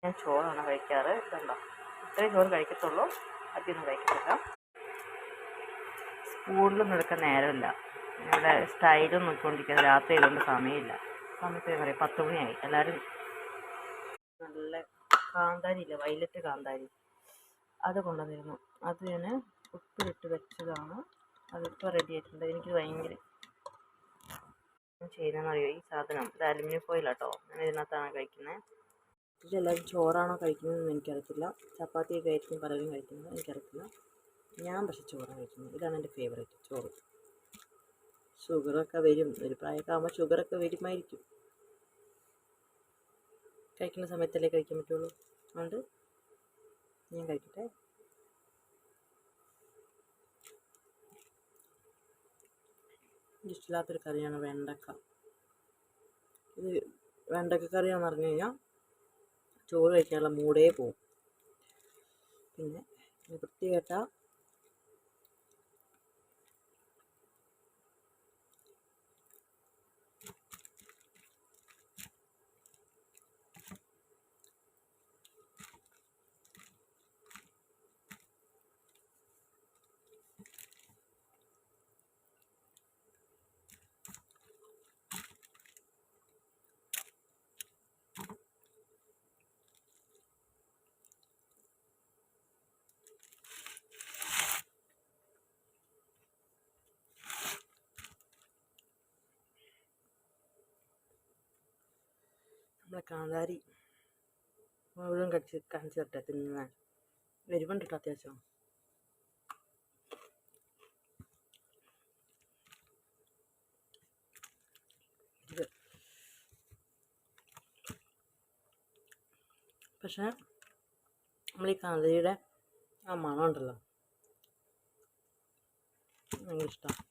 ഞാൻ ചോറാണ് കഴിക്കാറ്. ഇതുണ്ടോ, ഇത്രയും ചോറ് കഴിക്കത്തുള്ളൂ, അധികമൊന്നും കഴിക്കത്തില്ല. സ്പൂണിലൊന്നും എടുക്കാൻ നേരമില്ല. ഇവിടെ സ്റ്റൈലും നോക്കിക്കൊണ്ടിരിക്കുന്നത്. രാത്രി ആയതുകൊണ്ട് സമയമില്ല. സമയത്ത് പറയും 10 മണിയായി. എല്ലാവരും നല്ല കാന്താരി ഇല്ല, വൈലറ്റ് കാന്താരി, അത് കൊണ്ടുവന്നിരുന്നു. അത് ഞാൻ ഉപ്പിലിട്ട് വെച്ചതാണ്. അതിപ്പോൾ റെഡി ആയിട്ടുണ്ട്. എനിക്ക് ഭയങ്കര ചെയ്യുന്നതെന്നറിയോ, ഈ സാധനം ഇത് അലുമിനിയം ഫോയിലാട്ടോ. ഞാൻ ഇതിനകത്താണ് കഴിക്കുന്നത്. ഇതെല്ലാവരും ചോറാണോ കഴിക്കുന്നതെന്ന് എനിക്കറിയത്തില്ല. ചപ്പാത്തിയൊക്കെ ആയിരിക്കും പലരും കഴിക്കുന്നത്, എനിക്കറിയത്തില്ല. ഞാൻ പക്ഷേ ചോറാണ് കഴിക്കുന്നത്. ഇതാണ് എൻ്റെ ഫേവറേറ്റ് ചോറ്. ഷുഗറൊക്കെ വരും, ഒരു പ്രായമൊക്കെ ആകുമ്പോൾ ഷുഗറൊക്കെ വരുമായിരിക്കും. കഴിക്കുന്ന സമയത്തല്ലേ കഴിക്കാൻ പറ്റുള്ളൂ. അതുകൊണ്ട് ഞാൻ കഴിക്കട്ടെ. ഇഷ്ടമില്ലാത്തൊരു കറിയാണ് വെണ്ടക്ക. ഇത് വെണ്ടക്ക കറിയാണെന്ന് പറഞ്ഞു കഴിഞ്ഞാൽ ചോറ് കഴിക്കാനുള്ള മൂടേ പോവും. പിന്നെ വൃത്തികെട്ട നമ്മളെ കാന്താരി മുഴുവൻ കാണിച്ച് തരട്ടെ തിന്നാൻ. എരിവുണ്ട് കേട്ടോ അത്യാവശ്യം. പക്ഷേ നമ്മൾ ഈ കാന്താരിയുടെ ആ മണം ഉണ്ടല്ലോ, ഭയങ്കര ഇഷ്ടമാണ്.